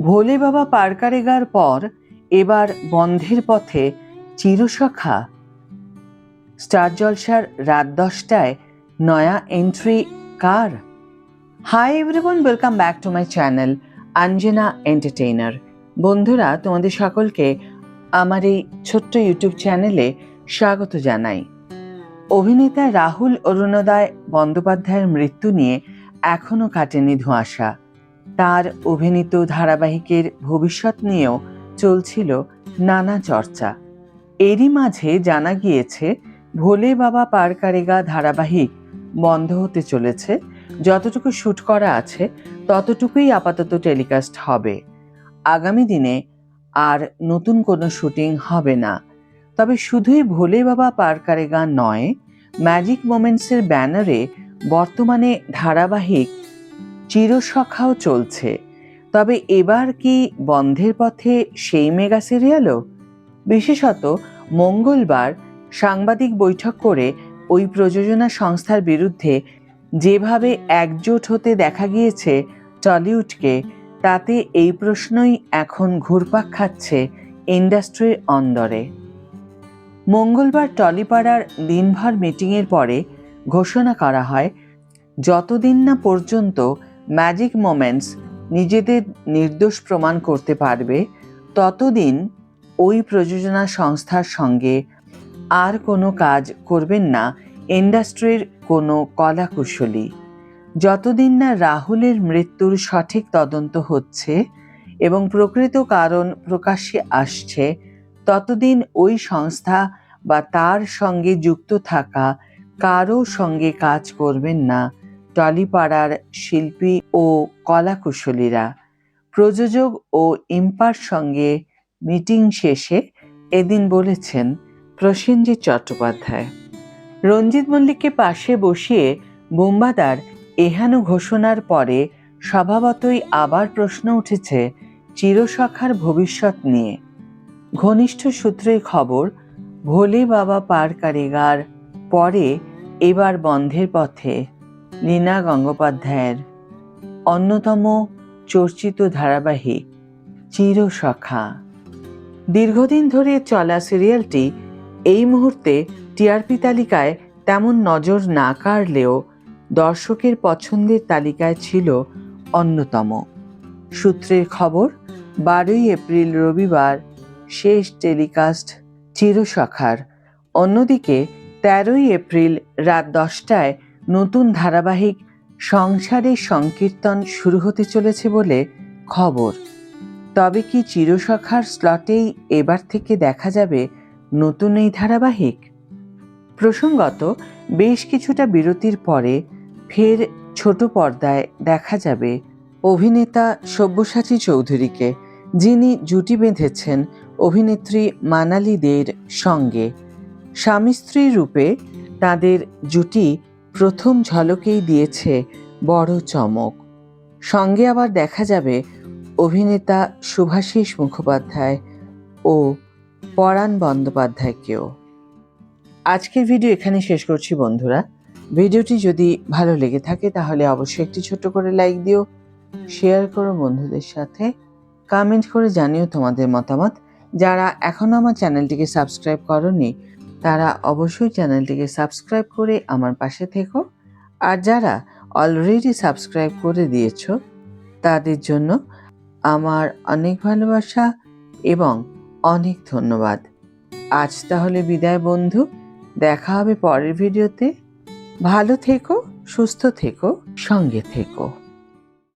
ভোলে বাবা পার করেগার পর এবার বন্ধের পথে চিরসখা। স্টার জলসার রাত 10টায় নয়া entry car? Hi everyone, welcome back to my channel Anjana entertainer. বন্ধুরা, তোমাদের সকলকে আমার এই ছোট্ট ইউটিউব চ্যানেলে স্বাগত জানাই। অভিনেতা রাহুল অরুণোদয় বন্দ্যোপাধ্যায়ের মৃত্যু নিয়ে এখনও কাটেনি ধোঁয়াশা। তার অভিনীত ধারাবাহিকের ভবিষ্যৎ নিয়েও চলছিল নানা চর্চা। এরই মাঝে জানা গিয়েছে ভোলে বাবা পার করেগা ধারাবাহিক বন্ধ হতে চলেছে। যতটুকু শ্যুট করা আছে ততটুকুই আপাতত টেলিকাস্ট হবে। আগামী দিনে আর নতুন কোনো শুটিং হবে না। তবে শুধুই ভোলে বাবা পার করেগা নয়, ম্যাজিক মোমেন্টসের ব্যানারে বর্তমানে ধারাবাহিক চিরসখাও চলছে। তবে এবার কি বন্ধের পথে সেই মেগা সিরিয়ালও? বিশেষত মঙ্গলবার সাংবাদিক বৈঠক করে ওই প্রযোজনা সংস্থার বিরুদ্ধে যেভাবে একজোট হতে দেখা গিয়েছে টলিউডকে, তাতে এই প্রশ্নই এখন ঘুরপাক খাচ্ছে ইন্ডাস্ট্রির অন্দরে। মঙ্গলবার টলিপাড়ার দিনভর মিটিংয়ের পরে ঘোষণা করা হয়, যতদিন না পর্যন্ত ম্যাজিক মোমেন্টস নিজেদের নির্দোষ প্রমাণ করতে পারবে ততদিন ওই প্রযোজনা সংস্থার সঙ্গে আর কোনো কাজ করবেন না ইন্ডাস্ট্রির কোনো কলাকুশলী। যতদিন না রাহুলের মৃত্যুর সঠিক তদন্ত হচ্ছে এবং প্রকৃত কারণ প্রকাশ্যে আসছে, ততদিন ওই সংস্থা বা তার সঙ্গে যুক্ত থাকা কারো সঙ্গে কাজ করবেন না টলিপাড়ার শিল্পী ও কলাকুশলীরা। প্রযোজক ও ইম্পার সঙ্গে মিটিং শেষে এদিন বলেছেন প্রসেনজিৎ চট্টোপাধ্যায়। রঞ্জিত মল্লিককে পাশে বসিয়ে বোম্বাদার এহেন ঘোষণার পরে স্বভাবতই আবার প্রশ্ন উঠেছে চিরসখার ভবিষ্যৎ নিয়ে। ঘনিষ্ঠ সূত্রের খবর, ভোলে বাবা পার করেগার পরে এবার বন্ধের পথে লীনা গঙ্গোপাধ্যায়ের অন্যতম চর্চিত ধারাবাহিক চিরসখা। দীর্ঘদিন ধরে চলা সিরিয়ালটি এই মুহূর্তে টিআরপি তালিকায় তেমন নজর না কাড়লেও দর্শকের পছন্দের তালিকায় ছিল অন্যতম। সূত্রের খবর, 12ই এপ্রিল রবিবার শেষ টেলিকাস্ট চিরসখার। অন্যদিকে 13ই এপ্রিল রাত 10টায় নতুন ধারাবাহিক সংসারের সংকীর্তন শুরু হতে চলেছে বলে খবর। তবে কি চিরসখার স্লটেই এবার থেকে দেখা যাবে নতুন এই ধারাবাহিক? প্রসঙ্গত, বেশ কিছুটা বিরতির পরে ফের ছোট পর্দায় দেখা যাবে অভিনেতা সব্যসাচী চৌধুরীকে, যিনি জুটি বেঁধেছেন অভিনেত্রী মানালি দের সঙ্গে। স্বামী স্ত্রী রূপে তাদের জুটি প্রথম ঝলকেই দিয়েছে বড় চমক। সঙ্গে আবার দেখা যাবে অভিনেতা শুভাশিস মুখোপাধ্যায় ও পরাণ বন্দ্যোপাধ্যায়কেও। আজকের ভিডিও এখানে শেষ করছি বন্ধুরা। ভিডিওটি যদি ভালো লেগে থাকে তাহলে অবশ্যই একটি ছোট্ট করে লাইক দিও, শেয়ার করো বন্ধুদের সাথে, কমেন্ট করে জানিও তোমাদের মতামত। যারা এখনও আমার চ্যানেলটিকে সাবস্ক্রাইব করোনি তারা অবশ্যই চ্যানেলটিকে সাবস্ক্রাইব করে আমার পাশে থেকো। আর যারা অলরেডি সাবস্ক্রাইব করে দিয়েছো তাদের জন্য আমার অনেক ভালোবাসা এবং অনেক ধন্যবাদ। আজ তাহলে বিদায় বন্ধু, দেখা হবে পরের ভিডিওতে। ভালো থেকো, সুস্থ থেকো, সঙ্গে থেকো।